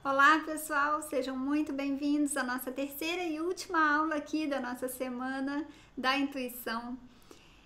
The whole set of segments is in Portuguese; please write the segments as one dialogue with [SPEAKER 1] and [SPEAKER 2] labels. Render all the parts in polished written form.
[SPEAKER 1] Olá pessoal, sejam muito bem-vindos à nossa terceira e última aula aqui da nossa semana da intuição.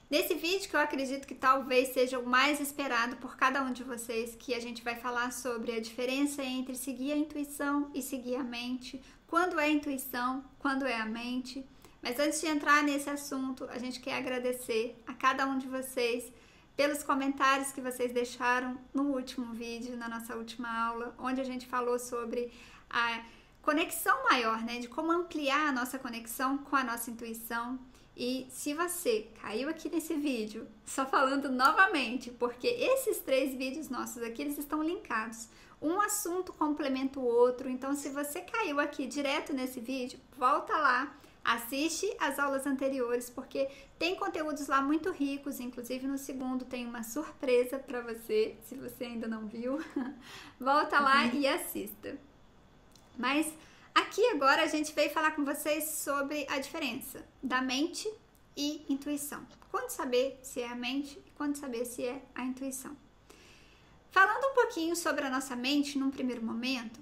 [SPEAKER 1] Nesse vídeo, que eu acredito que talvez seja o mais esperado por cada um de vocês, que a gente vai falar sobre a diferença entre seguir a intuição e seguir a mente, quando é a intuição, quando é a mente. Mas antes de entrar nesse assunto, a gente quer agradecer a cada um de vocês pelos comentários que vocês deixaram no último vídeo, na nossa última aula, onde a gente falou sobre a conexão maior, né? De como ampliar a nossa conexão com a nossa intuição. E se você caiu aqui nesse vídeo, só falando novamente, porque esses 3 vídeos nossos aqui, eles estão linkados. Um assunto complementa o outro, então se você caiu aqui direto nesse vídeo, volta lá. Assiste as aulas anteriores, porque tem conteúdos lá muito ricos, inclusive no segundo tem uma surpresa para você, se você ainda não viu. Volta lá e assista. Mas aqui agora a gente veio falar com vocês sobre a diferença da mente e intuição. Quando saber se é a mente e quando saber se é a intuição. Falando um pouquinho sobre a nossa mente num primeiro momento,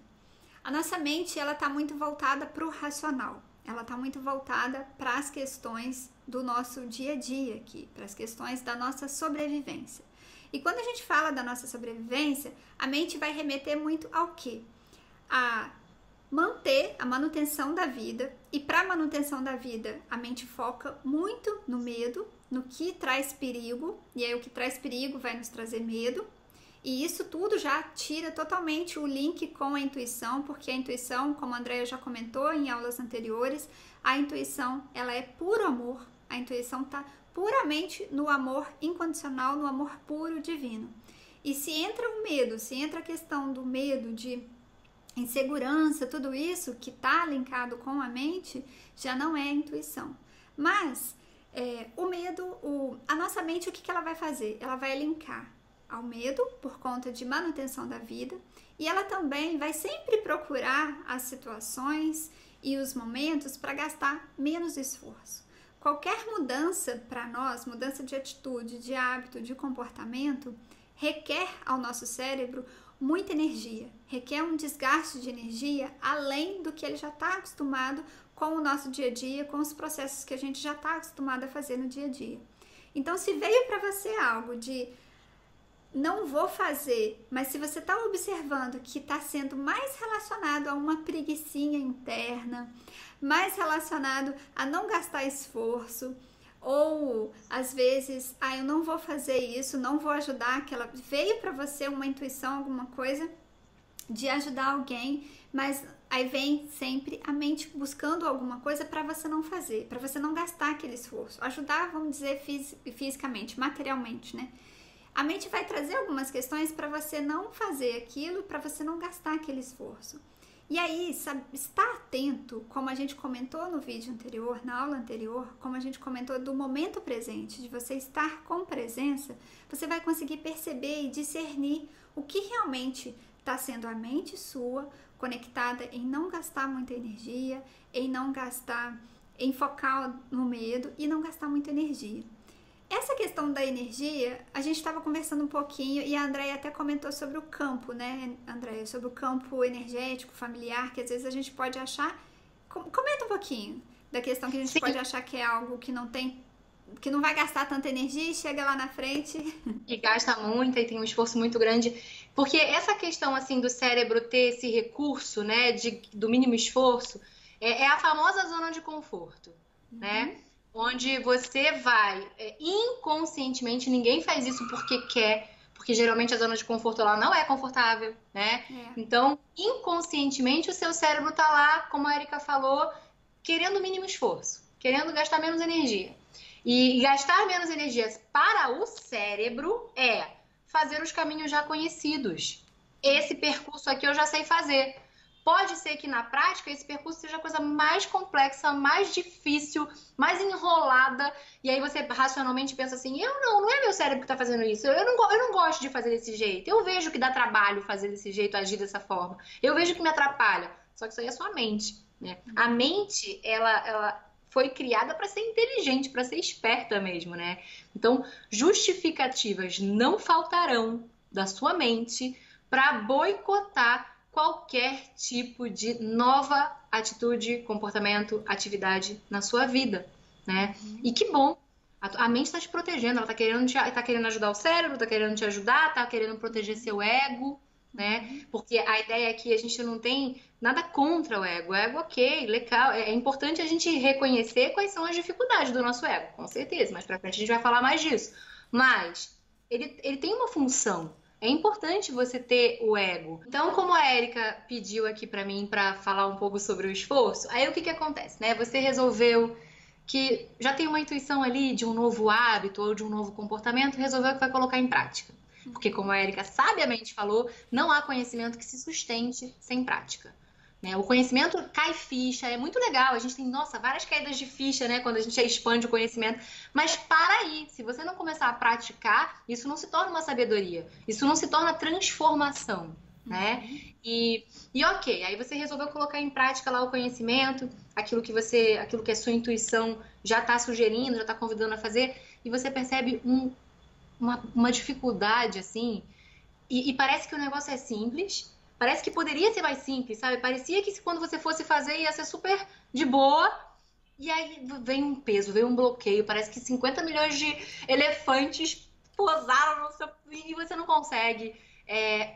[SPEAKER 1] a nossa mente ela está muito voltada para o racional. Ela está muito voltada para as questões do nosso dia a dia aqui, para as questões da nossa sobrevivência. E quando a gente fala da nossa sobrevivência, a mente vai remeter muito ao quê? A manter a manutenção da vida, e para a manutenção da vida, a mente foca muito no medo, no que traz perigo, e aí o que traz perigo vai nos trazer medo. E isso tudo já tira totalmente o link com a intuição, porque a intuição, como a Andrea já comentou em aulas anteriores, a intuição ela é puro amor, a intuição está puramente no amor incondicional, no amor puro divino. E se entra o medo, se entra a questão do medo, de insegurança, tudo isso que está linkado com a mente, já não é a intuição. Mas o medo, a nossa mente, o que ela vai fazer? Ela vai linkar ao medo por conta de manutenção da vida, e ela também vai sempre procurar as situações e os momentos para gastar menos esforço. Qualquer mudança para nós, mudança de atitude, de hábito, de comportamento, requer ao nosso cérebro muita energia, requer um desgaste de energia além do que ele já está acostumado com o nosso dia a dia, com os processos que a gente já está acostumado a fazer no dia a dia. Então, se veio para você algo de não vou fazer, mas se você está observando que está sendo mais relacionado a uma preguicinha interna, mais relacionado a não gastar esforço, ou às vezes, eu não vou fazer isso, não vou ajudar aquela... Veio para você uma intuição, alguma coisa de ajudar alguém, mas aí vem sempre a mente buscando alguma coisa para você não fazer, para você não gastar aquele esforço. Ajudar, vamos dizer, fisicamente, materialmente, né? A mente vai trazer algumas questões para você não fazer aquilo, para você não gastar aquele esforço. E aí, estar atento, como a gente comentou no vídeo anterior, na aula anterior, como a gente comentou do momento presente, de você estar com presença, você vai conseguir perceber e discernir o que realmente está sendo a mente sua, conectada em não gastar muita energia, em não gastar, em focar no medo e não gastar muita energia. Essa questão da energia, a gente estava conversando um pouquinho e a Andrea até comentou sobre o campo, né, Andrea? Sobre o campo energético, familiar, que às vezes a gente pode achar... Comenta um pouquinho da questão que a gente pode achar que é algo que não tem... que não vai gastar tanta energia e chega lá na frente...
[SPEAKER 2] Que gasta muito e tem um esforço muito grande. Porque essa questão, assim, do cérebro ter esse recurso, né, do mínimo esforço, é a famosa zona de conforto, né? Onde você vai inconscientemente, ninguém faz isso porque quer, porque geralmente a zona de conforto ela não é confortável, né? Então, inconscientemente, o seu cérebro tá lá, como a Erika falou, querendo o mínimo esforço, querendo gastar menos energia. E gastar menos energia para o cérebro é fazer os caminhos já conhecidos. Esse percurso aqui eu já sei fazer. Pode ser que na prática esse percurso seja a coisa mais complexa, mais difícil, mais enrolada. E aí você racionalmente pensa assim, não é meu cérebro que está fazendo isso. Eu não gosto de fazer desse jeito. Eu vejo que dá trabalho fazer desse jeito, agir dessa forma. Eu vejo que me atrapalha. Só que isso aí é sua mente, né? A mente, ela foi criada para ser inteligente, para ser esperta mesmo, né? Então, justificativas não faltarão da sua mente para boicotar qualquer qualquer tipo de nova atitude, comportamento, atividade na sua vida, né? E que bom, a mente está te protegendo, ela tá querendo ajudar o cérebro, tá querendo te ajudar, tá querendo proteger seu ego, né? Porque a ideia é que a gente não tem nada contra o ego. O ego, ok, legal. É importante a gente reconhecer quais são as dificuldades do nosso ego, com certeza. Mais pra frente a gente vai falar mais disso. Mas ele tem uma função. É importante você ter o ego. Então, como a Érica pediu aqui pra mim pra falar um pouco sobre o esforço, aí o que acontece, né? Você resolveu que já tem uma intuição ali de um novo hábito ou de um novo comportamento, resolveu que vai colocar em prática. Porque, como a Érica sabiamente falou, não há conhecimento que se sustente sem prática. Né? O conhecimento cai ficha, é muito legal. A gente tem, nossa, várias caídas de ficha, né? Quando a gente expande o conhecimento. Mas para aí, se você não começar a praticar, isso não se torna uma sabedoria. Isso não se torna transformação, né? E ok, aí você resolveu colocar em prática lá o conhecimento, aquilo que a sua intuição já está sugerindo, já está convidando a fazer, e você percebe uma dificuldade, assim, e parece que o negócio é simples, parece que poderia ser mais simples, sabe? Parecia que quando você fosse fazer ia ser super de boa, e aí vem um peso, vem um bloqueio, parece que 50 milhões de elefantes posaram no seu... e você não consegue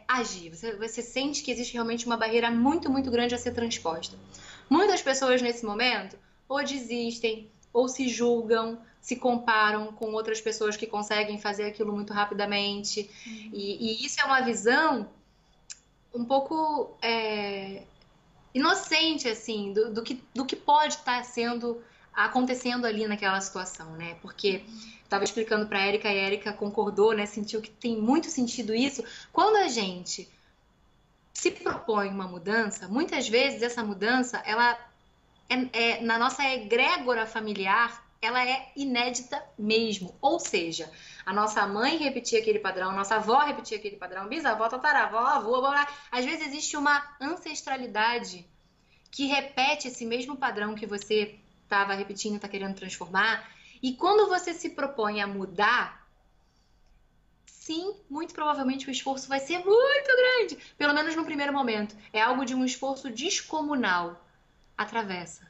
[SPEAKER 2] agir, você sente que existe realmente uma barreira muito, muito grande a ser transposta. Muitas pessoas nesse momento ou desistem, ou se julgam, se comparam com outras pessoas que conseguem fazer aquilo muito rapidamente. E isso é uma visão um pouco inocente, assim, do que pode estar acontecendo ali naquela situação, né? Porque estava explicando para a Érica, e a Érica concordou, né? Sentiu que tem muito sentido isso. Quando a gente se propõe uma mudança, muitas vezes essa mudança, ela na nossa egrégora familiar, ela é inédita mesmo. Ou seja, a nossa mãe repetia aquele padrão, a nossa avó repetia aquele padrão, bisavó, tataravó, avô, blá, blá. Às vezes existe uma ancestralidade que repete esse mesmo padrão que você estava repetindo, está querendo transformar. E quando você se propõe a mudar, sim, muito provavelmente o esforço vai ser muito grande. Pelo menos no primeiro momento. É algo de um esforço descomunal. Atravessa.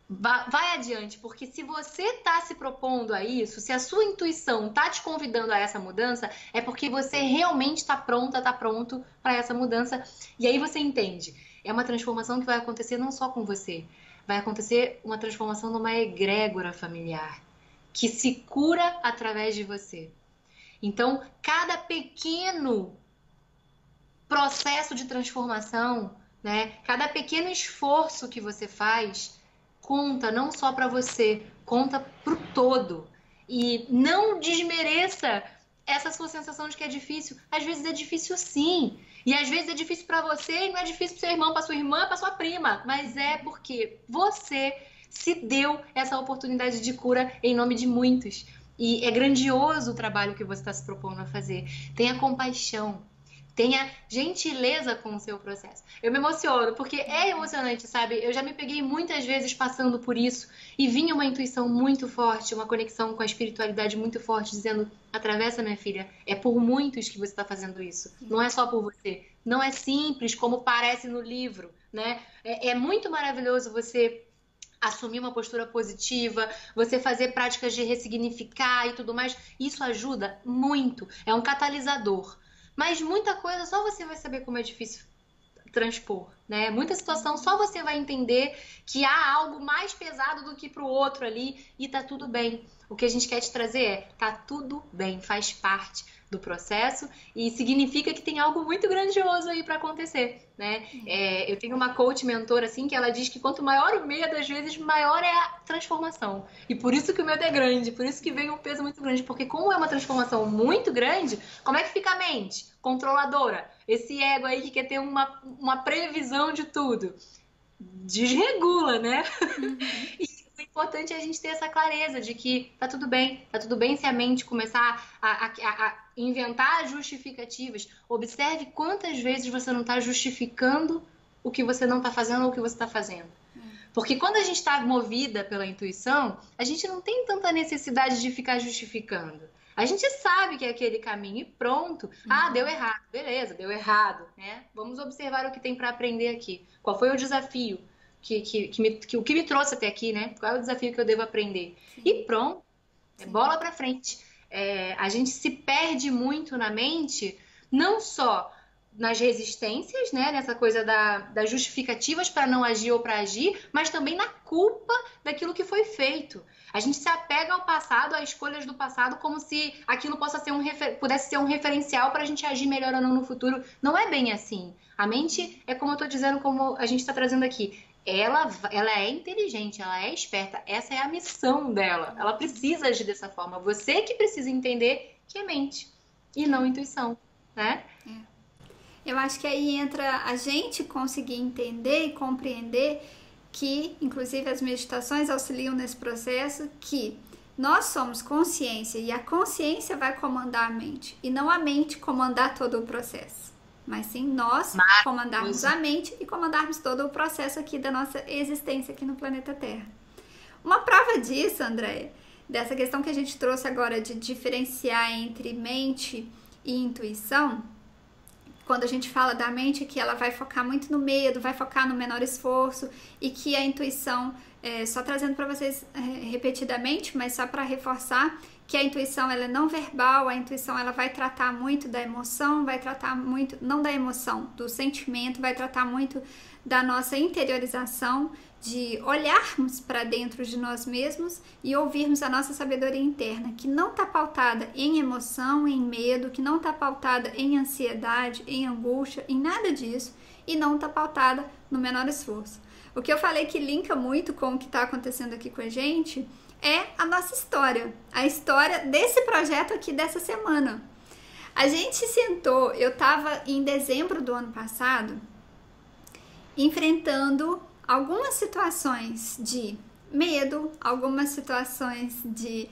[SPEAKER 2] Vai adiante, porque se você está se propondo a isso, se a sua intuição está te convidando a essa mudança, é porque você realmente está pronta, está pronto para essa mudança. E aí você entende. É uma transformação que vai acontecer não só com você, vai acontecer uma transformação numa egrégora familiar, que se cura através de você. Então, cada pequeno processo de transformação, né? Cada pequeno esforço que você faz conta não só para você, conta pro todo. E não desmereça essa sua sensação de que é difícil. Às vezes é difícil sim. E às vezes é difícil para você e não é difícil pro seu irmão, para sua irmã, para sua prima. Mas é porque você se deu essa oportunidade de cura em nome de muitos. E é grandioso o trabalho que você está se propondo a fazer. Tenha compaixão. Tenha gentileza com o seu processo. Eu me emociono, porque é emocionante, sabe? Eu já me peguei muitas vezes passando por isso e vinha uma intuição muito forte, uma conexão com a espiritualidade muito forte, dizendo, atravessa, minha filha, é por muitos que você está fazendo isso. Não é só por você. Não é simples como parece no livro, né? É muito maravilhoso você assumir uma postura positiva, você fazer práticas de ressignificar e tudo mais. Isso ajuda muito. É um catalisador. Mas muita coisa só você vai saber como é difícil transpor, né? Muita situação só você vai entender que há algo mais pesado do que pro outro ali e tá tudo bem. O que a gente quer te trazer tá tudo bem, faz parte do processo e significa que tem algo muito grandioso aí para acontecer, né? Eu tenho uma coach mentora assim que ela diz que quanto maior o medo, às vezes maior é a transformação. E por isso que o medo é grande, por isso que vem um peso muito grande, porque como é uma transformação muito grande, como é que fica a mente controladora? Esse ego aí que quer ter uma previsão de tudo. Desregula, né? E o importante é a gente ter essa clareza de que tá tudo bem se a mente começar a inventar justificativas. Observe quantas vezes você não está justificando o que você não está fazendo ou o que você está fazendo. Porque quando a gente está movida pela intuição, a gente não tem tanta necessidade de ficar justificando. A gente sabe que é aquele caminho e pronto. Ah, deu errado. Beleza, deu errado, né? Vamos observar o que tem para aprender aqui. Qual foi o desafio o que me trouxe até aqui, né? Qual é o desafio que eu devo aprender? Sim. E pronto, bola para frente. A gente se perde muito na mente, não só nas resistências, né? Nessa coisa das justificativas para não agir ou para agir, mas também na culpa daquilo que foi feito. A gente se apega ao passado, a escolhas do passado, como se aquilo pudesse ser um referencial para a gente agir melhor ou não no futuro. Não é bem assim. A mente é como eu estou dizendo, como a gente está trazendo aqui. Ela é inteligente, ela é esperta. Essa é a missão dela. Ela precisa agir dessa forma. Você que precisa entender que é mente e não intuição, né?
[SPEAKER 1] Eu acho que aí entra a gente conseguir entender e compreender que, inclusive, as meditações auxiliam nesse processo, que nós somos consciência e a consciência vai comandar a mente e não a mente comandar todo o processo, mas sim nós comandarmos a mente e comandarmos todo o processo aqui da nossa existência aqui no planeta Terra. Uma prova disso, Andréia, dessa questão que a gente trouxe agora de diferenciar entre mente e intuição, quando a gente fala da mente, que ela vai focar muito no medo, vai focar no menor esforço, e que a intuição, só trazendo para vocês repetidamente, mas só para reforçar, que a intuição ela é não verbal, a intuição ela vai tratar muito da emoção, vai tratar muito, não da emoção, do sentimento, vai tratar muito da nossa interiorização, de olharmos para dentro de nós mesmos e ouvirmos a nossa sabedoria interna, que não está pautada em emoção, em medo, que não está pautada em ansiedade, em angústia, em nada disso, e não está pautada no menor esforço. O que eu falei que linka muito com o que está acontecendo aqui com a gente é a nossa história, a história desse projeto aqui dessa semana. A gente sentou, eu estava em dezembro do ano passado, enfrentando algumas situações de medo, algumas situações de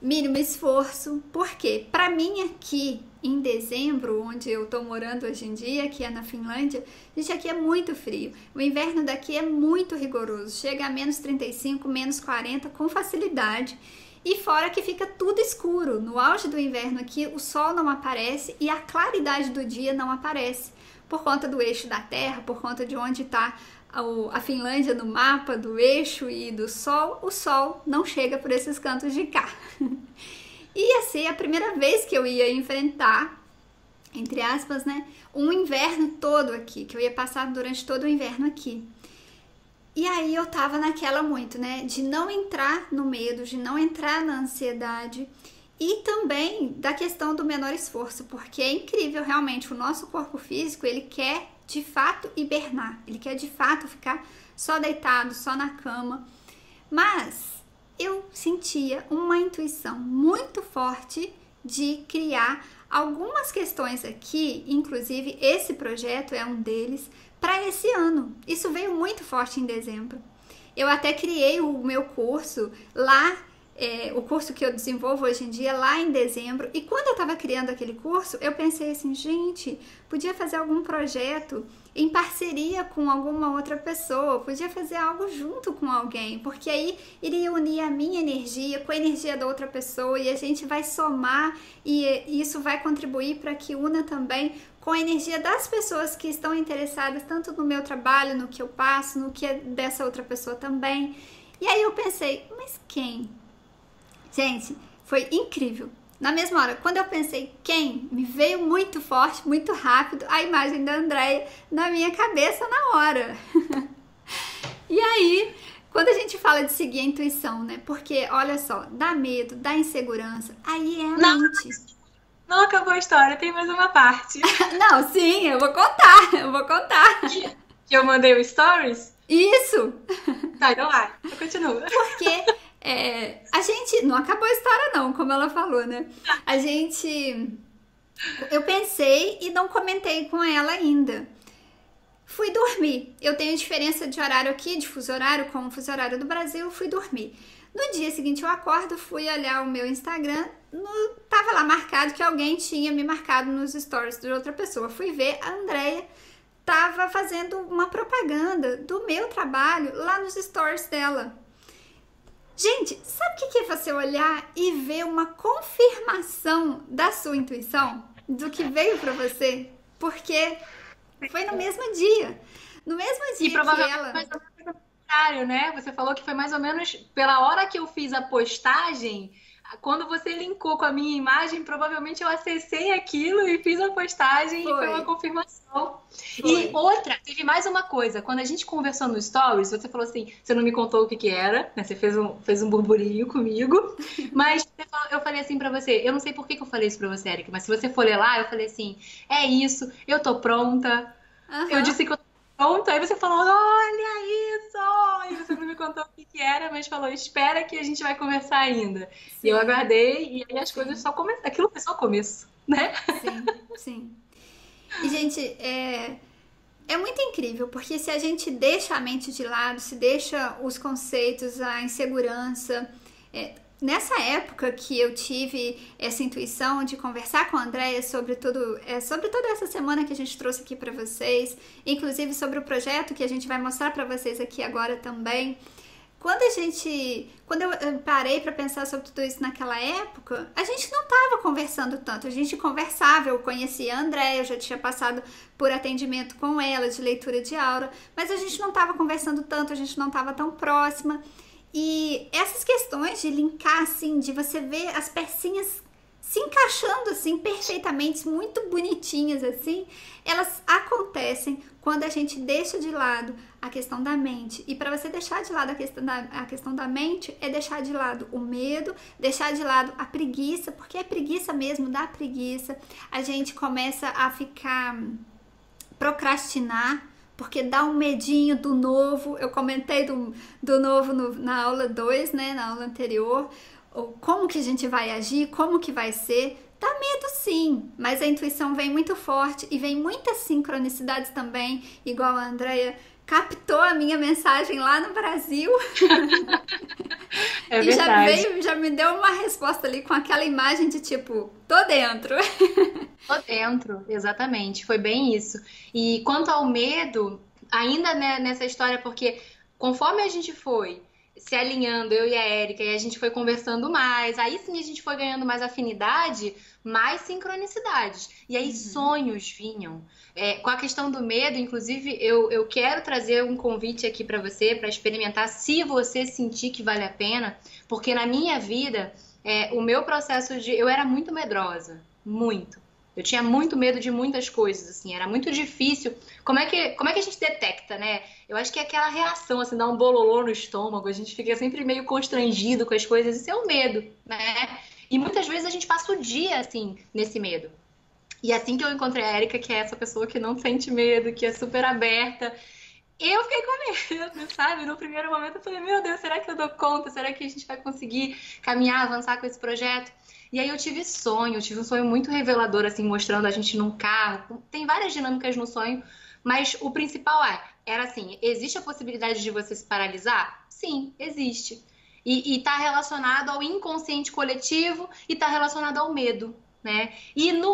[SPEAKER 1] mínimo esforço, porque para mim aqui em dezembro, onde eu tô morando hoje em dia, que é na Finlândia, gente, aqui é muito frio, o inverno daqui é muito rigoroso, chega a menos 35, menos 40 com facilidade, e fora que fica tudo escuro, no auge do inverno aqui o sol não aparece e a claridade do dia não aparece, por conta do eixo da Terra, por conta de onde está a Finlândia no mapa do eixo e do sol, o sol não chega por esses cantos de cá. Ia ser a primeira vez que eu ia enfrentar, entre aspas, né, um inverno todo aqui, que eu ia passar durante todo o inverno aqui. E aí eu tava naquela muito, né, de não entrar no medo, de não entrar na ansiedade e também da questão do menor esforço, porque é incrível realmente, o nosso corpo físico, ele quer de fato hibernar, ele quer de fato ficar só deitado, só na cama, mas eu sentia uma intuição muito forte de criar algumas questões aqui, inclusive esse projeto é um deles, para esse ano. Isso veio muito forte em dezembro. Eu até criei o meu curso lá, o curso que eu desenvolvo hoje em dia lá em dezembro, e quando eu estava criando aquele curso, eu pensei assim, gente, podia fazer algum projeto em parceria com alguma outra pessoa, podia fazer algo junto com alguém, porque aí iria unir a minha energia com a energia da outra pessoa e a gente vai somar e isso vai contribuir para que una também com a energia das pessoas que estão interessadas tanto no meu trabalho, no que eu passo, no que é dessa outra pessoa também. E aí eu pensei, mas quem? Gente, foi incrível. Na mesma hora, quando eu pensei quem, me veio muito forte, muito rápido, a imagem da Andréia na minha cabeça na hora. E aí, quando a gente fala de seguir a intuição, né? Porque, olha só, dá medo, dá insegurança, aí é a mente.
[SPEAKER 2] Não acabou a história, tem mais uma parte.
[SPEAKER 1] Não, sim, eu vou contar.
[SPEAKER 2] Que eu mandei o stories?
[SPEAKER 1] Isso!
[SPEAKER 2] Tá, então vai, continua.
[SPEAKER 1] Porque... a gente, não acabou a história não, como ela falou, né? Eu pensei e não comentei com ela ainda. Fui dormir. Eu tenho diferença de horário aqui, de fuso horário, com o fuso horário do Brasil, fui dormir. No dia seguinte eu acordo, fui olhar o meu Instagram, tava lá marcado que alguém tinha me marcado nos stories de outra pessoa. Fui ver, a Andréia tava fazendo uma propaganda do meu trabalho lá nos stories dela. Gente, sabe o que é você olhar e ver uma confirmação da sua intuição? Do que veio pra você? Porque foi no mesmo dia. No mesmo dia
[SPEAKER 2] E
[SPEAKER 1] que
[SPEAKER 2] provavelmente
[SPEAKER 1] ela...
[SPEAKER 2] mais ou menos o contrário, né? Você falou que foi mais ou menos pela hora que eu fiz a postagem, quando você linkou com a minha imagem, provavelmente eu acessei aquilo e fiz a postagem e foi uma confirmação. E outra, teve mais uma coisa. Quando a gente conversou no Stories, você falou assim, você não me contou o que era, né? Você fez um burburinho comigo, mas eu falei assim pra você, eu não sei por que eu falei isso pra você, Erika, mas se você for ler lá, eu falei assim, é isso, eu tô pronta. Eu disse que eu tô pronta, aí você falou, olha isso! E você não me contou o que era, mas falou, espera que a gente vai conversar ainda. Sim. E eu aguardei, e aí as coisas só começaram. Aquilo foi só o começo, né?
[SPEAKER 1] Sim, sim. E, gente, é muito incrível, porque se a gente deixa a mente de lado, se deixa os conceitos, a insegurança... Nessa época que eu tive essa intuição de conversar com a Andréia sobre toda essa semana que a gente trouxe aqui para vocês, inclusive sobre o projeto que a gente vai mostrar para vocês aqui agora também. Quando eu parei para pensar sobre tudo isso naquela época, a gente não estava conversando tanto, a gente conversava, eu conhecia a Andréia, eu já tinha passado por atendimento com ela, de leitura de aura, mas a gente não estava conversando tanto, a gente não estava tão próxima. E essas questões de linkar, assim, de você ver as pecinhas se encaixando, assim, perfeitamente, muito bonitinhas, assim, elas acontecem quando a gente deixa de lado a questão da mente. E para você deixar de lado a questão da mente, é deixar de lado o medo, deixar de lado a preguiça, porque é preguiça mesmo, dá preguiça. A gente começa a procrastinar, porque dá um medinho do novo. Eu comentei do novo na aula 2, né, na aula anterior, como que a gente vai agir, como que vai ser. Dá medo sim, mas a intuição vem muito forte e vem muitas sincronicidades também, igual a Andréia captou a minha mensagem lá no Brasil.
[SPEAKER 2] É
[SPEAKER 1] e
[SPEAKER 2] verdade.
[SPEAKER 1] já me deu uma resposta ali com aquela imagem de tipo, tô dentro.
[SPEAKER 2] Tô dentro, exatamente, foi bem isso. E quanto ao medo, ainda né, nessa história, porque conforme a gente foi se alinhando, eu e a Érica, e a gente foi conversando mais, aí sim a gente foi ganhando mais afinidade, mais sincronicidades. E aí sonhos vinham. Com a questão do medo, inclusive, eu quero trazer um convite aqui para você, para experimentar, se você sentir que vale a pena, porque na minha vida, o meu processo eu era muito medrosa, muito. Eu tinha muito medo de muitas coisas, assim, era muito difícil. Como é que a gente detecta, né? Eu acho que é aquela reação, assim, dá um bololô no estômago, a gente fica sempre meio constrangido com as coisas, isso é o medo, né? E muitas vezes a gente passa o dia, assim, nesse medo. E assim que eu encontrei a Érica, que é essa pessoa que não sente medo, que é super aberta, eu fiquei com medo, sabe? No primeiro momento eu falei, meu Deus, será que eu dou conta? Será que a gente vai conseguir caminhar, avançar com esse projeto? E aí eu tive um sonho muito revelador, assim, mostrando a gente num carro. Tem várias dinâmicas no sonho, mas o principal era assim, existe a possibilidade de você se paralisar? Sim, existe. E tá relacionado ao inconsciente coletivo e tá relacionado ao medo, né?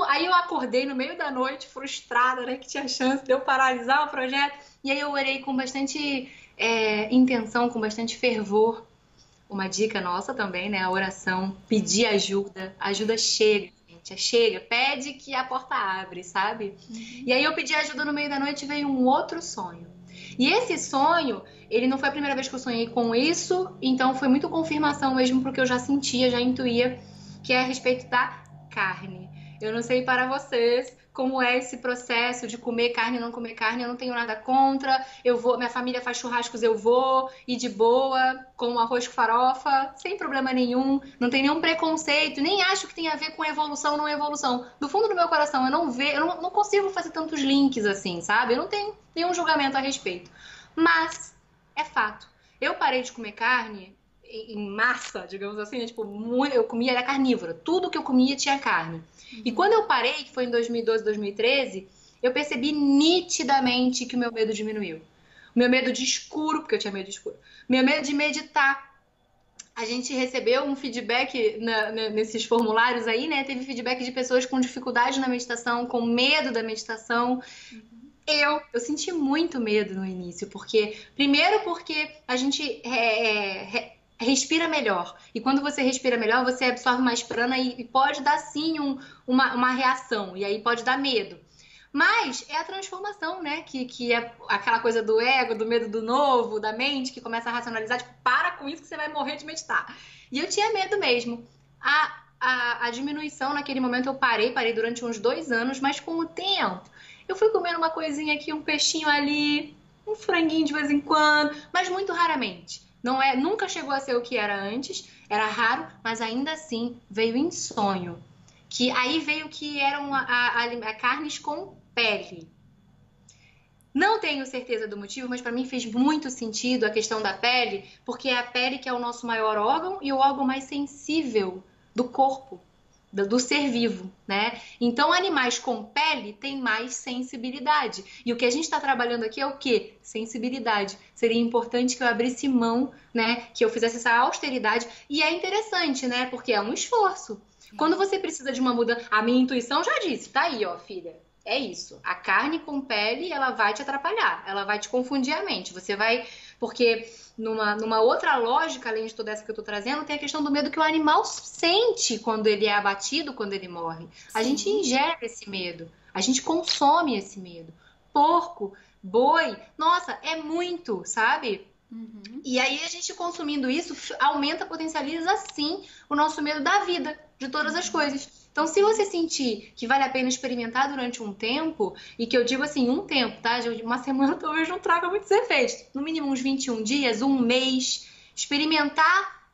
[SPEAKER 2] Aí eu acordei no meio da noite, frustrada, né? Que tinha chance de eu paralisar o projeto. E aí eu orei com bastante intenção, com bastante fervor. Uma dica nossa também, né? A oração, pedir ajuda. Ajuda chega, gente. Chega, pede que a porta abre, sabe? E aí eu pedi ajuda no meio da noite e veio um outro sonho. E esse sonho, ele não foi a primeira vez que eu sonhei com isso, então foi muito confirmação mesmo, porque eu já sentia, já intuía, que é a respeito da carne. Eu não sei para vocês como é esse processo de comer carne e não comer carne, eu não tenho nada contra, minha família faz churrascos, eu vou, e de boa, com arroz com farofa, sem problema nenhum, não tem nenhum preconceito, nem acho que tem a ver com evolução ou não evolução. Do fundo do meu coração, eu não consigo fazer tantos links assim, sabe? Eu não tenho nenhum julgamento a respeito. Mas, é fato, eu parei de comer carne em massa, digamos assim, né? Tipo, eu comia, era carnívora, tudo que eu comia tinha carne. E quando eu parei, que foi em 2012, 2013, eu percebi nitidamente que o meu medo diminuiu. O meu medo de escuro, porque eu tinha medo de escuro. Meu medo de meditar. A gente recebeu um feedback nesses formulários aí, né? Teve feedback de pessoas com dificuldade na meditação, com medo da meditação. Eu senti muito medo no início, primeiro porque a gente respira melhor. E quando você respira melhor, você absorve mais prana e pode dar sim uma reação. E aí pode dar medo. Mas é a transformação, né? Que é aquela coisa do ego, do medo do novo, da mente, que começa a racionalizar. Tipo, para com isso que você vai morrer de meditar. E eu tinha medo mesmo. A diminuição, naquele momento, eu parei durante uns 2 anos, mas com o tempo, eu fui comendo uma coisinha aqui, um peixinho ali, um franguinho de vez em quando, mas muito raramente. Nunca chegou a ser o que era antes, era raro, mas ainda assim veio em sonho. Que aí veio que eram carnes com pele. Não tenho certeza do motivo, mas para mim fez muito sentido a questão da pele, porque é a pele que é o nosso maior órgão e o órgão mais sensível do corpo, do ser vivo, né? Então, animais com pele têm mais sensibilidade. E o que a gente está trabalhando aqui é o quê? Sensibilidade. Seria importante que eu abrisse mão, né? Que eu fizesse essa austeridade. E é interessante, né? Porque é um esforço. Quando você precisa de uma mudança... A minha intuição já disse, tá aí, ó, filha. É isso. A carne com pele, ela vai te atrapalhar. Ela vai te confundir a mente. Você vai... Porque numa outra lógica, além de toda essa que eu tô trazendo, tem a questão do medo que o animal sente quando ele é abatido, quando ele morre. A gente ingere esse medo. A gente consome esse medo. Porco, boi, nossa, é muito, sabe? Uhum. E aí a gente consumindo isso, aumenta, potencializa sim o nosso medo da vida, de todas as coisas. Então, se você sentir que vale a pena experimentar durante um tempo, e que eu digo assim, um tempo, tá? Uma semana talvez não traga muitos efeitos. No mínimo uns 21 dias, um mês, experimentar,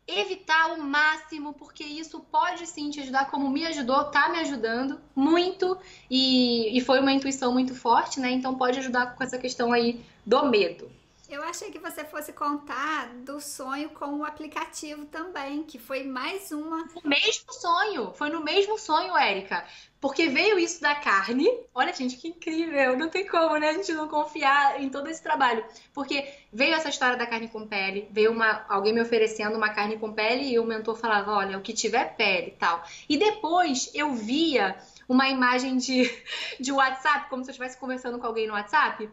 [SPEAKER 2] evitar o máximo, porque isso pode sim te ajudar, como me ajudou, tá me ajudando muito, e foi uma intuição muito forte, né? Então pode ajudar com essa questão aí do medo.
[SPEAKER 1] Eu achei que você fosse contar do sonho com o aplicativo também, que foi mais uma...
[SPEAKER 2] Foi no mesmo sonho, Érica. Porque veio isso da carne. Olha, gente, que incrível. Não tem como, né? A gente não confiar em todo esse trabalho. Porque veio essa história da carne com pele, veio alguém me oferecendo uma carne com pele e o mentor falava, olha, o que tiver pele e tal. E depois eu via uma imagem de WhatsApp, como se eu estivesse conversando com alguém no WhatsApp,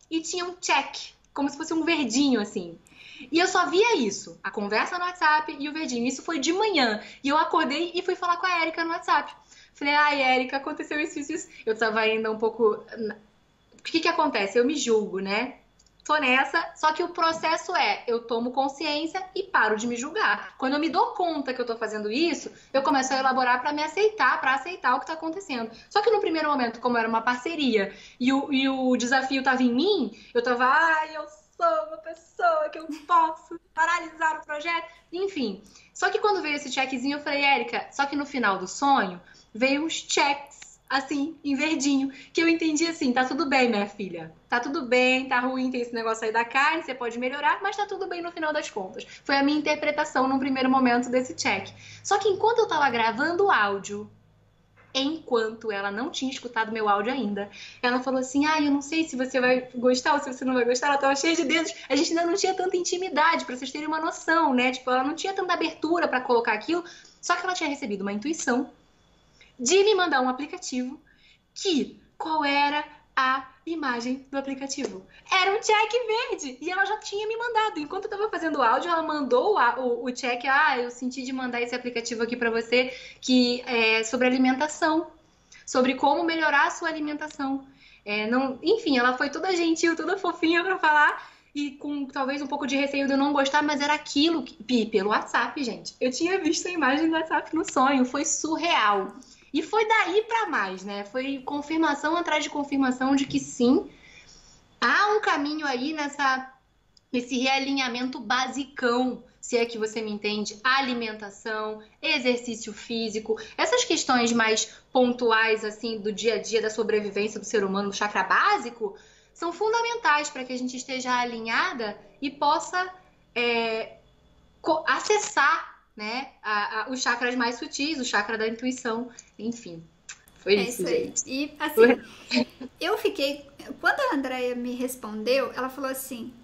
[SPEAKER 2] e tinha um check, como se fosse um verdinho, assim. E eu só via isso, a conversa no WhatsApp e o verdinho. Isso foi de manhã. E eu acordei e fui falar com a Érica no WhatsApp. Falei, ai, Érica, aconteceu isso. Eu tava ainda um pouco... O que acontece? Eu me julgo, né? Tô nessa, só que o processo eu tomo consciência e paro de me julgar. Quando eu me dou conta que eu tô fazendo isso, eu começo a elaborar pra me aceitar, pra aceitar o que tá acontecendo. Só que no primeiro momento, como era uma parceria e o desafio tava em mim, eu tava, eu sou uma pessoa que eu posso paralisar o projeto, enfim. Só que quando veio esse checkzinho, eu falei, Érica, só que no final do sonho, veio uns checks, assim, em verdinho, que eu entendi assim, tá tudo bem, minha filha. Tá tudo bem, tá ruim, tem esse negócio aí da carne, você pode melhorar, mas tá tudo bem no final das contas. Foi a minha interpretação no primeiro momento desse check. Só que enquanto eu tava gravando o áudio, enquanto ela não tinha escutado meu áudio ainda, ela falou assim, eu não sei se você vai gostar ou se você não vai gostar, ela tava cheia de dedos, a gente ainda não tinha tanta intimidade, pra vocês terem uma noção, né? Tipo, ela não tinha tanta abertura pra colocar aquilo, só que ela tinha recebido uma intuição de me mandar um aplicativo qual era a imagem do aplicativo? Era um check verde e ela já tinha me mandado. Enquanto eu tava fazendo o áudio, ela mandou o check, eu senti de mandar esse aplicativo aqui pra você, que é sobre alimentação, sobre como melhorar a sua alimentação. Enfim, ela foi toda gentil, toda fofinha pra falar, e com talvez um pouco de receio de eu não gostar, mas era aquilo pelo WhatsApp, gente. Eu tinha visto a imagem do WhatsApp no sonho, foi surreal. E foi daí pra mais, né? Foi confirmação atrás de confirmação de que sim, há um caminho aí nesse realinhamento basicão, se é que você me entende, alimentação, exercício físico, essas questões mais pontuais, assim, do dia a dia, da sobrevivência do ser humano, do chakra básico, são fundamentais para que a gente esteja alinhada e possa acessar, né, os chakras mais sutis, o chakra da intuição, enfim, foi isso, gente.
[SPEAKER 1] E assim, eu fiquei, quando a Andrea me respondeu, ela falou assim,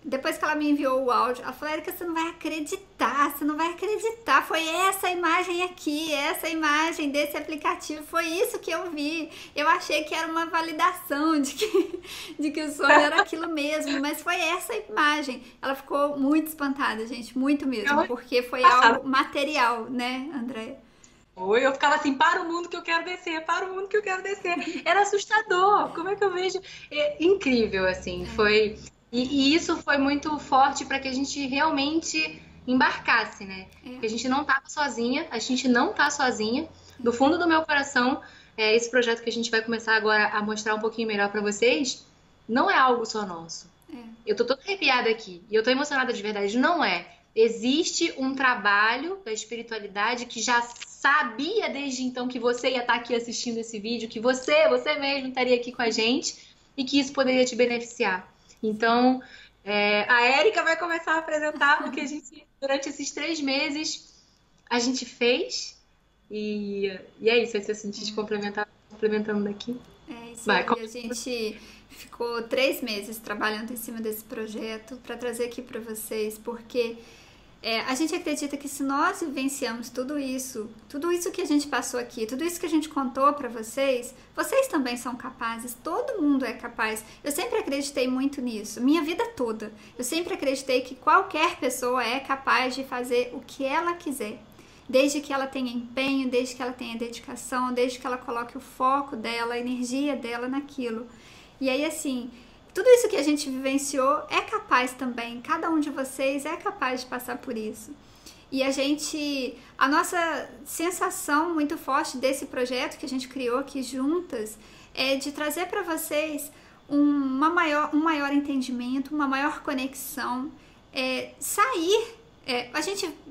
[SPEAKER 1] depois que ela me enviou o áudio, ela falou, Érica, você não vai acreditar você não vai acreditar, foi essa imagem aqui, essa imagem desse aplicativo, foi isso que eu vi. Eu achei que era uma validação de que o sonho era aquilo mesmo, mas foi essa imagem. Ela ficou muito espantada, gente, muito mesmo, porque foi algo material, né, Andréia?
[SPEAKER 2] Eu ficava assim, para o mundo que eu quero descer, para o mundo que eu quero descer. Era assustador, como é que eu vejo? Incrível, assim, foi... E isso foi muito forte para que a gente realmente embarcasse, né? Que a gente não estava sozinha, a gente não tá sozinha. Do fundo do meu coração, esse projeto que a gente vai começar agora a mostrar um pouquinho melhor para vocês, não é algo só nosso. Eu tô toda arrepiada aqui, e eu tô emocionada de verdade, não é. Existe um trabalho da espiritualidade que já sabia desde então que você ia estar aqui assistindo esse vídeo, que você mesmo estaria aqui com a gente e que isso poderia te beneficiar. Então, a Érica vai começar a apresentar o que a gente, durante esses 3 meses, a gente fez. E é isso, aí se eu sentir complementando daqui.
[SPEAKER 1] Isso aí, a gente ficou 3 meses trabalhando em cima desse projeto para trazer aqui para vocês, porque a gente acredita que se nós vivenciamos tudo isso que a gente passou aqui, tudo isso que a gente contou para vocês, vocês também são capazes, todo mundo é capaz. Eu sempre acreditei muito nisso, minha vida toda. Eu sempre acreditei que qualquer pessoa é capaz de fazer o que ela quiser, desde que ela tenha empenho, desde que ela tenha dedicação, desde que ela coloque o foco dela, a energia dela naquilo. E aí, assim, tudo isso que a gente vivenciou é capaz também, cada um de vocês é capaz de passar por isso. E a nossa sensação muito forte desse projeto que a gente criou aqui juntas é de trazer para vocês um maior entendimento, uma maior conexão,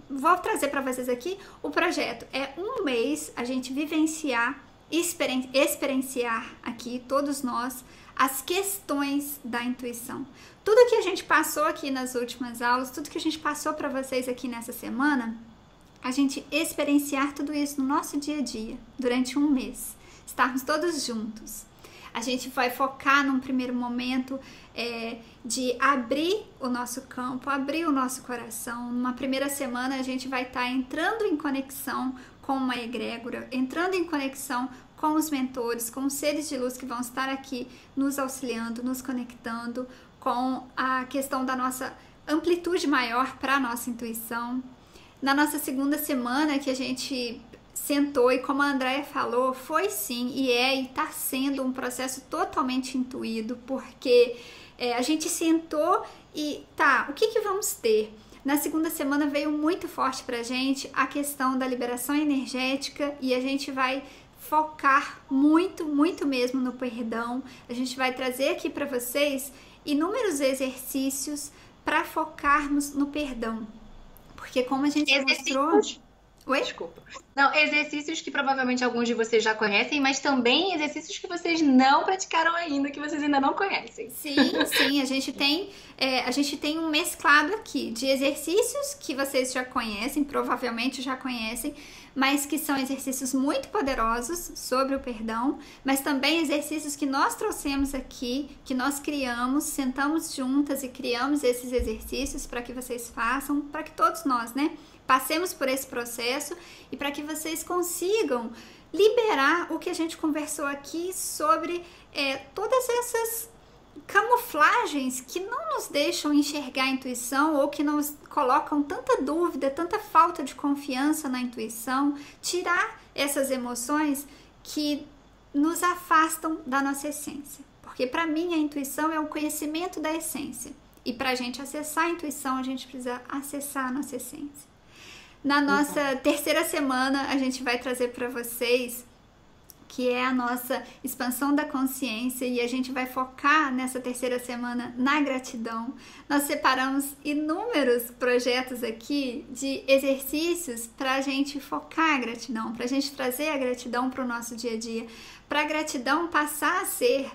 [SPEAKER 1] vou trazer para vocês aqui o projeto. É 1 mês a gente vivenciar, experienciar aqui, todos nós, as questões da intuição. Tudo que a gente passou aqui nas últimas aulas, tudo que a gente passou para vocês aqui nessa semana, a gente experienciar tudo isso no nosso dia a dia, durante 1 mês. Estarmos todos juntos. A gente vai focar num primeiro momento de abrir o nosso campo, abrir o nosso coração. Numa primeira semana a gente vai estar entrando em conexão com uma egrégora, entrando em conexão com os mentores, com os seres de luz que vão estar aqui nos auxiliando, nos conectando com a questão da nossa amplitude maior para a nossa intuição. Na nossa segunda semana que a gente sentou e, como a Andréia falou, foi sim e está sendo um processo totalmente intuído, porque a gente sentou e o que vamos ter? Na segunda semana veio muito forte pra gente a questão da liberação energética e a gente vai focar muito, muito mesmo no perdão. A gente vai trazer aqui para vocês inúmeros exercícios para focarmos no perdão. Porque como a gente mostrou... Oi?
[SPEAKER 2] Desculpa. Não, exercícios que provavelmente alguns de vocês já conhecem, mas também exercícios que vocês não praticaram ainda, que vocês ainda não conhecem.
[SPEAKER 1] Sim, a gente tem um mesclado aqui de exercícios que vocês já conhecem, provavelmente já conhecem, mas que são exercícios muito poderosos sobre o perdão, mas também exercícios que nós trouxemos aqui, que nós criamos, sentamos juntas e criamos esses exercícios para que vocês façam, para que todos nós, né, passemos por esse processo e para que vocês consigam liberar o que a gente conversou aqui sobre todas essas camuflagens que não nos deixam enxergar a intuição ou que nos colocam tanta dúvida, tanta falta de confiança na intuição, tirar essas emoções que nos afastam da nossa essência. Porque para mim a intuição é o conhecimento da essência. E para a gente acessar a intuição, a gente precisa acessar a nossa essência. Na nossa terceira semana, a gente vai trazer para vocês que é a nossa expansão da consciência e a gente vai focar nessa terceira semana na gratidão. Nós separamos inúmeros projetos aqui de exercícios para a gente focar a gratidão, para a gente trazer a gratidão para o nosso dia a dia, para a gratidão passar a ser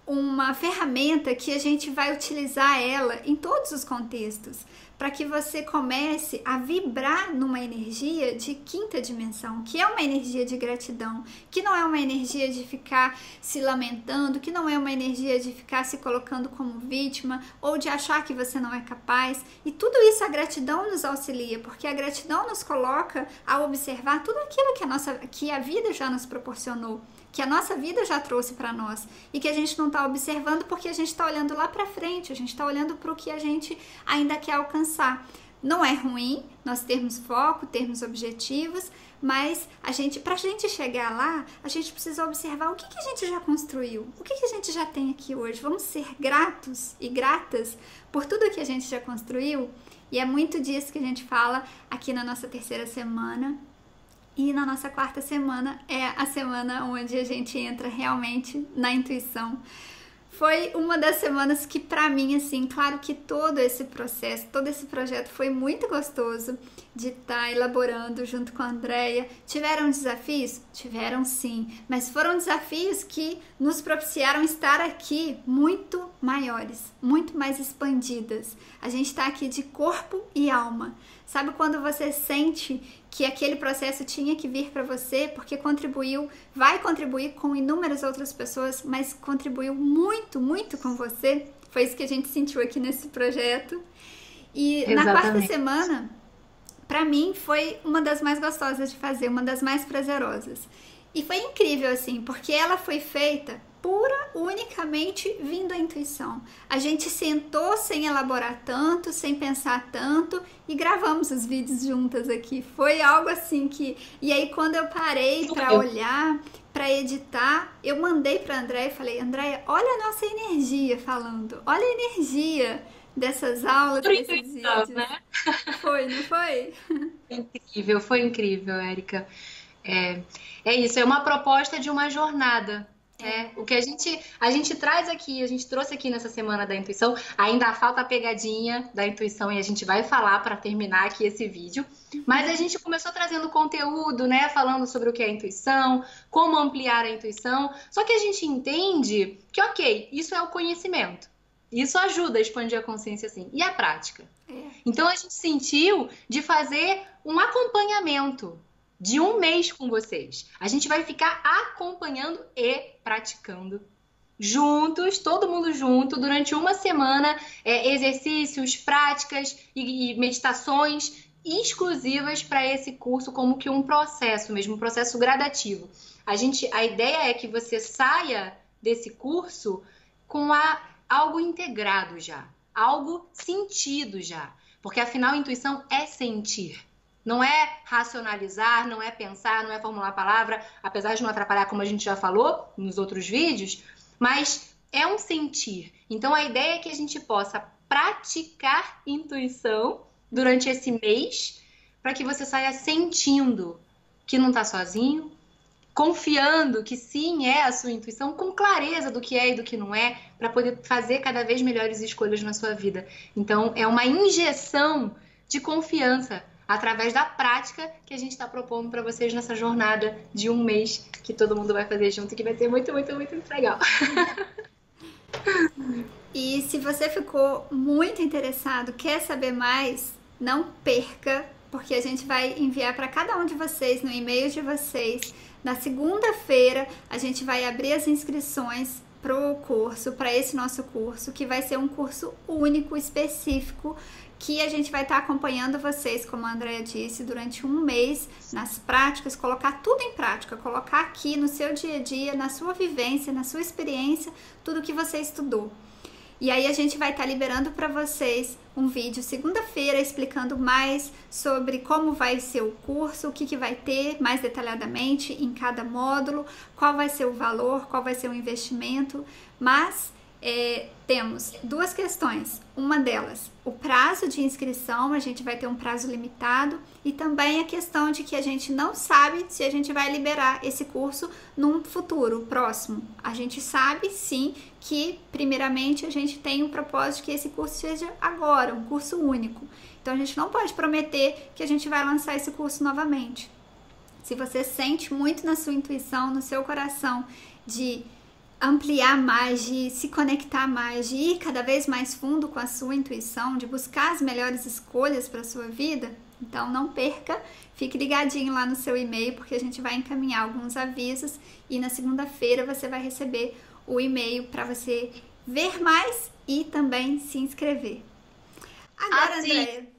[SPEAKER 1] uma ferramenta que a gente vai utilizar ela em todos os contextos, para que você comece a vibrar numa energia de quinta dimensão, que é uma energia de gratidão, que não é uma energia de ficar se lamentando, que não é uma energia de ficar se colocando como vítima ou de achar que você não é capaz. E tudo isso a gratidão nos auxilia, porque a gratidão nos coloca a observar tudo aquilo que a vida já nos proporcionou, que a nossa vida já trouxe para nós e que a gente não está observando porque a gente está olhando lá para frente, a gente está olhando para o que a gente ainda quer alcançar. Não é ruim nós termos foco, termos objetivos, mas para a gente chegar lá, a gente precisa observar o que a gente já construiu, o que a gente já tem aqui hoje. Vamos ser gratos e gratas por tudo que a gente já construiu, e é muito disso que a gente fala aqui na nossa terceira semana. E na nossa quarta semana é a semana onde a gente entra realmente na intuição. Foi uma das semanas que, para mim, assim, claro que todo esse processo, todo esse projeto foi muito gostoso de estar elaborando junto com a Andrea. Tiveram desafios? Tiveram sim, mas foram desafios que nos propiciaram estar aqui muito maiores, muito mais expandidas. A gente está aqui de corpo e alma. Sabe quando você sente que aquele processo tinha que vir para você porque contribuiu, vai contribuir com inúmeras outras pessoas, mas contribuiu muito, muito com você? Foi isso que a gente sentiu aqui nesse projeto. E exatamente. Na quarta semana, para mim, foi uma das mais gostosas de fazer, uma das mais prazerosas. E foi incrível, assim, porque ela foi feita pura, unicamente vindo a intuição. A gente sentou sem elaborar tanto, sem pensar tanto e gravamos os vídeos juntas aqui. Foi algo assim que... E aí quando eu parei para olhar, para editar, eu mandei para Andréia e falei: Andréia, olha a nossa energia falando, olha a energia dessas aulas, desses vídeos. Né? Foi, não foi?
[SPEAKER 2] Foi incrível, Érica. É isso, é uma proposta de uma jornada. O que a gente traz aqui, a gente trouxe aqui nessa semana da intuição, ainda falta a pegadinha da intuição e a gente vai falar para terminar aqui esse vídeo, mas a gente começou trazendo conteúdo, né, falando sobre o que é a intuição, como ampliar a intuição, só que a gente entende que, ok, isso é o conhecimento, isso ajuda a expandir a consciência, assim, e a prática. Então a gente sentiu de fazer um acompanhamento de um mês com vocês. A gente vai ficar acompanhando e praticando juntos, todo mundo junto, durante uma semana, exercícios, práticas e meditações exclusivas para esse curso, como que um processo mesmo, um processo gradativo. A ideia é que você saia desse curso com algo integrado já, algo sentido já, porque afinal a intuição é sentir. Não é racionalizar, não é pensar, não é formular a palavra, apesar de não atrapalhar, como a gente já falou nos outros vídeos, mas é um sentir. Então a ideia é que a gente possa praticar intuição durante esse mês, para que você saia sentindo que não está sozinho, confiando que sim, é a sua intuição, com clareza do que é e do que não é, para poder fazer cada vez melhores escolhas na sua vida. Então é uma injeção de confiança através da prática que a gente está propondo para vocês nessa jornada de um mês que todo mundo vai fazer junto, que vai ser muito, muito, muito legal.
[SPEAKER 1] E se você ficou muito interessado, quer saber mais, não perca, porque a gente vai enviar para cada um de vocês, no e-mail de vocês. Na segunda-feira, a gente vai abrir as inscrições pro curso, para esse nosso curso, que vai ser um curso único, específico, que a gente vai estar acompanhando vocês, como a Andrea disse, durante um mês, nas práticas, colocar tudo em prática, colocar aqui no seu dia a dia, na sua vivência, na sua experiência, tudo que você estudou. E aí a gente vai estar liberando para vocês um vídeo segunda-feira explicando mais sobre como vai ser o curso, o que vai ter mais detalhadamente em cada módulo, qual vai ser o valor, qual vai ser o investimento, mas temos duas questões. Uma delas, o prazo de inscrição, a gente vai ter um prazo limitado, e também a questão de que a gente não sabe se a gente vai liberar esse curso num futuro próximo. A gente sabe sim que, primeiramente, a gente tem o propósito de que esse curso seja agora, um curso único. Então a gente não pode prometer que a gente vai lançar esse curso novamente. Se você sente muito na sua intuição, no seu coração, de ampliar mais, de se conectar mais, de ir cada vez mais fundo com a sua intuição, de buscar as melhores escolhas para a sua vida, então não perca, fique ligadinho lá no seu e-mail, porque a gente vai encaminhar alguns avisos e na segunda-feira você vai receber o e-mail para você ver mais e também se inscrever. Agora, Andréia.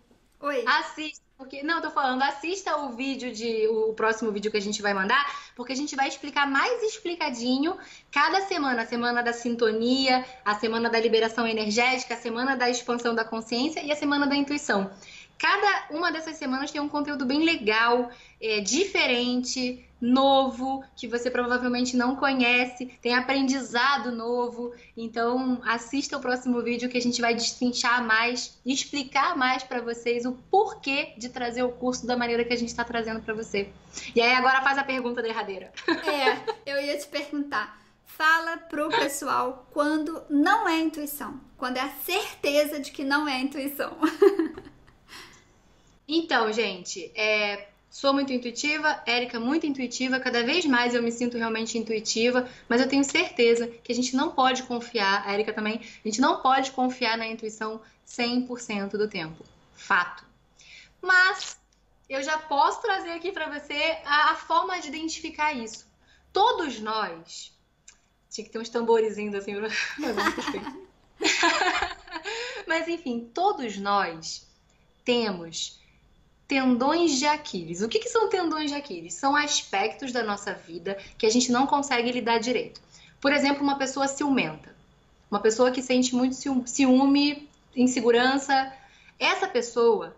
[SPEAKER 1] Oi.
[SPEAKER 2] Assista. Não, eu tô falando, assista o próximo vídeo que a gente vai mandar, porque a gente vai explicar mais explicadinho cada semana, a semana da sintonia, a semana da liberação energética, a semana da expansão da consciência e a semana da intuição. Cada uma dessas semanas tem um conteúdo bem legal, diferente, novo, que você provavelmente não conhece, tem aprendizado novo. Então, assista o próximo vídeo que a gente vai destrinchar mais, explicar mais para vocês o porquê de trazer o curso da maneira que a gente está trazendo para você. E aí, agora faz a pergunta derradeira.
[SPEAKER 1] Eu ia te perguntar. Fala pro pessoal quando não é intuição, quando é a certeza de que não é intuição.
[SPEAKER 2] Então, gente, sou muito intuitiva, Érica muito intuitiva, cada vez mais eu me sinto realmente intuitiva, mas eu tenho certeza que a gente não pode confiar, a Érica também, a gente não pode confiar na intuição 100% do tempo. Fato. Mas eu já posso trazer aqui para você a forma de identificar isso. Todos nós... Tinha que ter uns tamborizinhos assim pra Mas enfim, todos nós temos tendões de Aquiles. O que são tendões de Aquiles? São aspectos da nossa vida que a gente não consegue lidar direito. Por exemplo, uma pessoa ciumenta. Uma pessoa que sente muito ciúme, insegurança. Essa pessoa,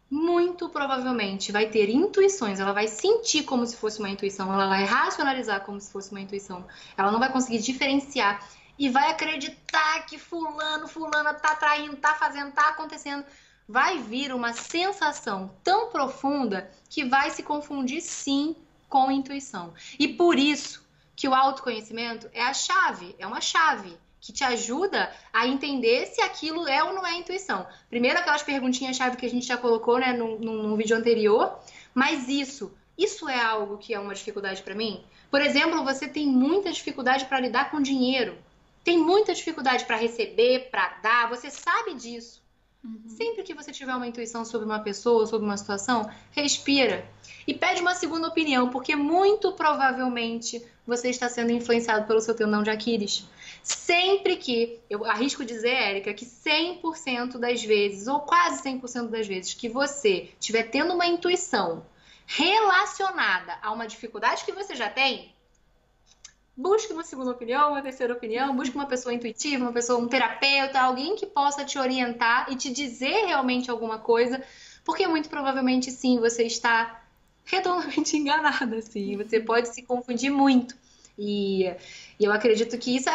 [SPEAKER 2] muito provavelmente, vai ter intuições. Ela vai sentir como se fosse uma intuição. Ela vai racionalizar como se fosse uma intuição. Ela não vai conseguir diferenciar. E vai acreditar que fulana tá traindo, tá fazendo, tá acontecendo. Vai vir uma sensação tão profunda que vai se confundir, sim, com intuição. E por isso que o autoconhecimento é a chave, é uma chave que te ajuda a entender se aquilo é ou não é intuição. Primeiro, aquelas perguntinhas-chave que a gente já colocou, né, num vídeo anterior, mas isso é algo que é uma dificuldade para mim? Por exemplo, você tem muita dificuldade para lidar com dinheiro, tem muita dificuldade para receber, para dar, você sabe disso. Sempre que você tiver uma intuição sobre uma pessoa, sobre uma situação, respira e pede uma segunda opinião, porque muito provavelmente você está sendo influenciado pelo seu tendão de Aquiles. Sempre que, eu arrisco dizer, Érica, que 100% das vezes, ou quase 100% das vezes, que você estiver tendo uma intuição relacionada a uma dificuldade que você já tem, busque uma segunda opinião, uma terceira opinião, busque uma pessoa intuitiva, um terapeuta, alguém que possa te orientar e te dizer realmente alguma coisa, porque muito provavelmente, sim, você está redondamente enganada, assim, você pode se confundir muito. E eu acredito que isso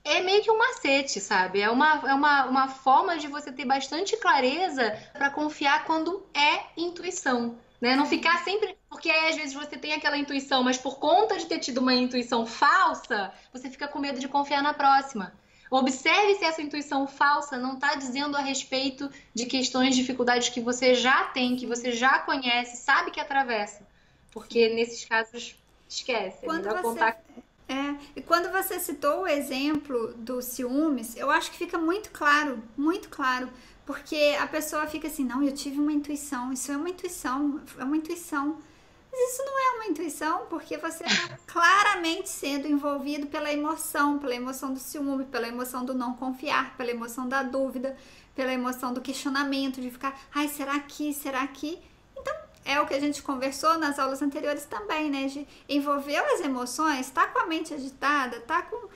[SPEAKER 2] é meio que um macete, sabe? É uma forma de você ter bastante clareza para confiar quando é intuição. Né? Não ficar sempre... Porque aí, às vezes, você tem aquela intuição, mas por conta de ter tido uma intuição falsa, você fica com medo de confiar na próxima. Observe se essa intuição falsa não está dizendo a respeito de questões, dificuldades que você já tem, que você já conhece, sabe que atravessa. Porque, nesses casos, esquece.
[SPEAKER 1] E quando você citou o exemplo dos ciúmes, eu acho que fica muito claro, porque a pessoa fica assim, não, eu tive uma intuição, isso é uma intuição, mas isso não é uma intuição, porque você está claramente sendo envolvido pela emoção do ciúme, pela emoção do não confiar, pela emoção da dúvida, pela emoção do questionamento, de ficar, ai, será que? Então, é o que a gente conversou nas aulas anteriores também, né? De envolver as emoções, tá com a mente agitada, tá com...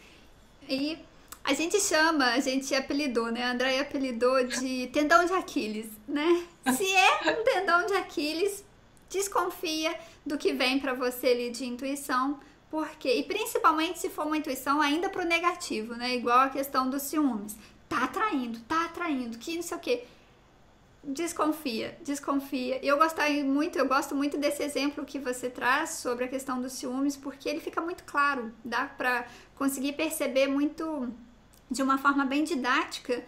[SPEAKER 1] E a gente apelidou, né? A Andréia apelidou de tendão de Aquiles, né? Se é um tendão de Aquiles, desconfia do que vem pra você ali de intuição, porque... E principalmente se for uma intuição ainda pro negativo, né? Igual a questão dos ciúmes. Tá atraindo, que não sei o quê. Desconfia. Eu gosto muito desse exemplo que você traz sobre a questão dos ciúmes, porque ele fica muito claro, dá pra conseguir perceber muito, de uma forma bem didática,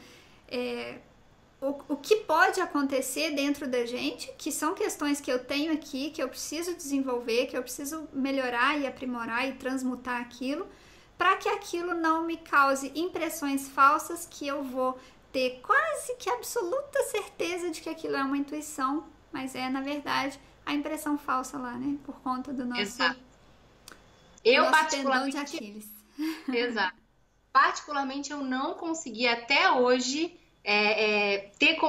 [SPEAKER 1] o que pode acontecer dentro da gente, que são questões que eu tenho aqui, que eu preciso desenvolver, que eu preciso melhorar e aprimorar e transmutar aquilo, para que aquilo não me cause impressões falsas, que eu vou ter quase que absoluta certeza de que aquilo é uma intuição, mas é, na verdade, a impressão falsa lá, né? Por conta do nosso,
[SPEAKER 2] Exato.
[SPEAKER 1] tendão de Aquiles.
[SPEAKER 2] Exato. Particularmente, eu não consegui até hoje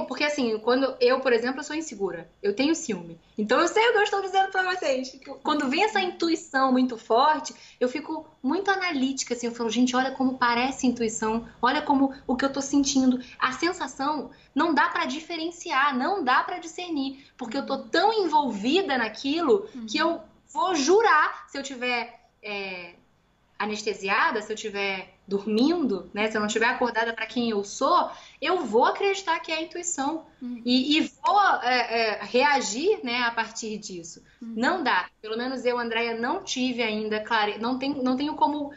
[SPEAKER 2] porque assim, quando eu, por exemplo, eu sou insegura, eu tenho ciúme. Então eu sei o que eu estou dizendo pra vocês. Quando vem essa intuição muito forte, eu fico muito analítica, assim, eu falo, gente, olha como parece intuição, olha como o que eu tô sentindo. A sensação não dá pra diferenciar, não dá pra discernir, porque eu tô tão envolvida naquilo que eu vou jurar, se eu tiver anestesiada, se eu estiver dormindo, né, se eu não estiver acordada para quem eu sou, eu vou acreditar que é a intuição e vou reagir, né, a partir disso. Não dá. Pelo menos eu, Andréia, não tive ainda clareza, não tenho como,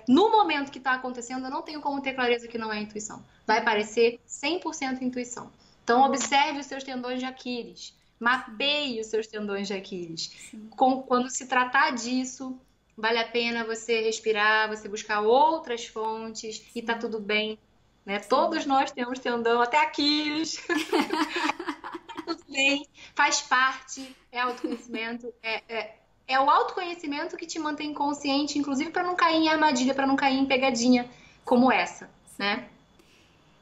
[SPEAKER 2] no momento que está acontecendo, eu não tenho como ter clareza que não é intuição. Vai parecer 100% intuição. Então, observe os seus tendões de Aquiles. Mapeie os seus tendões de Aquiles. Quando se tratar disso, vale a pena você respirar, você buscar outras fontes e tá tudo bem, né? Todos nós temos tendão, até Aquiles. Tudo bem, faz parte, é autoconhecimento, é o autoconhecimento que te mantém consciente, inclusive para não cair em armadilha, para não cair em pegadinha como essa, né?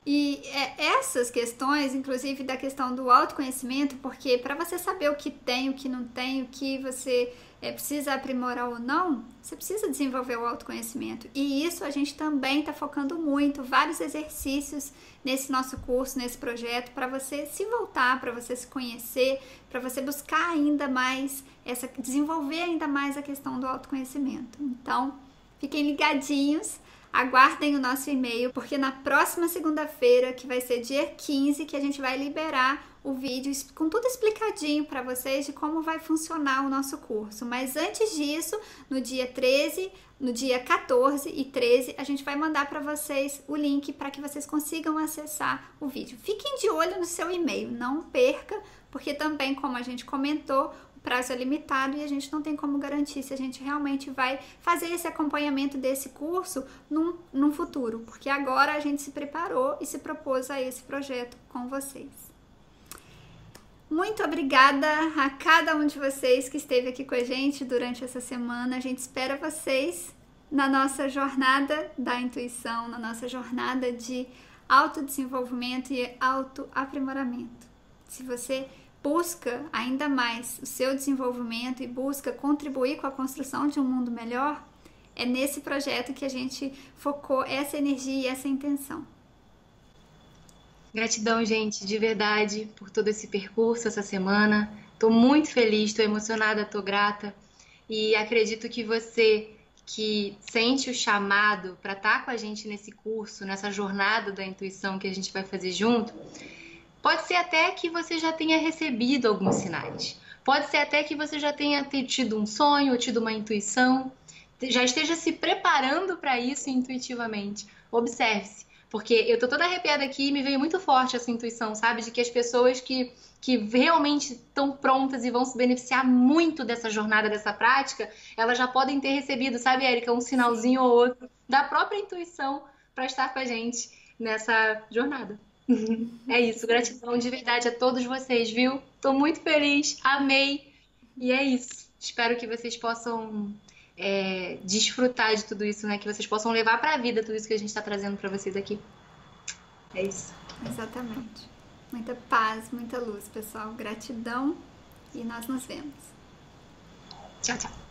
[SPEAKER 1] E essas questões, inclusive da questão do autoconhecimento, porque para você saber o que tem, o que não tem, o que você precisa aprimorar ou não, você precisa desenvolver o autoconhecimento. E isso a gente também está focando muito, vários exercícios nesse nosso curso, nesse projeto, para você se voltar, para você se conhecer, para você buscar ainda mais, desenvolver ainda mais a questão do autoconhecimento. Então, fiquem ligadinhos. Aguardem o nosso e-mail, porque na próxima segunda-feira, que vai ser dia 15, que a gente vai liberar o vídeo com tudo explicadinho para vocês de como vai funcionar o nosso curso. Mas antes disso, no dia 13, no dia 14 e 13, a gente vai mandar para vocês o link para que vocês consigam acessar o vídeo. Fiquem de olho no seu e-mail, não perca, porque também, como a gente comentou, o prazo é limitado e a gente não tem como garantir se a gente realmente vai fazer esse acompanhamento desse curso num futuro, porque agora a gente se preparou e se propôs a esse projeto com vocês. Muito obrigada a cada um de vocês que esteve aqui com a gente durante essa semana. A gente espera vocês na nossa jornada da intuição, na nossa jornada de autodesenvolvimento e autoaprimoramento. Se você busca ainda mais o seu desenvolvimento e busca contribuir com a construção de um mundo melhor, é nesse projeto que a gente focou essa energia e essa intenção.
[SPEAKER 2] Gratidão, gente, de verdade, por todo esse percurso, essa semana. Estou muito feliz, estou emocionada, estou grata. E acredito que você que sente o chamado para estar com a gente nesse curso, nessa jornada da intuição que a gente vai fazer junto, pode ser até que você já tenha recebido alguns sinais. Pode ser até que você já tenha tido um sonho, ou tido uma intuição, já esteja se preparando para isso intuitivamente. Observe-se. Porque eu tô toda arrepiada aqui e me veio muito forte essa intuição, sabe? De que as pessoas que realmente estão prontas e vão se beneficiar muito dessa jornada, dessa prática, elas já podem ter recebido, sabe, Érica, um sinalzinho ou outro da própria intuição para estar com a gente nessa jornada. É isso, gratidão de verdade a todos vocês, viu? Tô muito feliz, amei. E é isso. Espero que vocês possam desfrutar de tudo isso, né? Que vocês possam levar para a vida tudo isso que a gente está trazendo para vocês aqui. É isso.
[SPEAKER 1] Exatamente. Muita paz, muita luz, pessoal. Gratidão e nós nos vemos.
[SPEAKER 2] Tchau, tchau.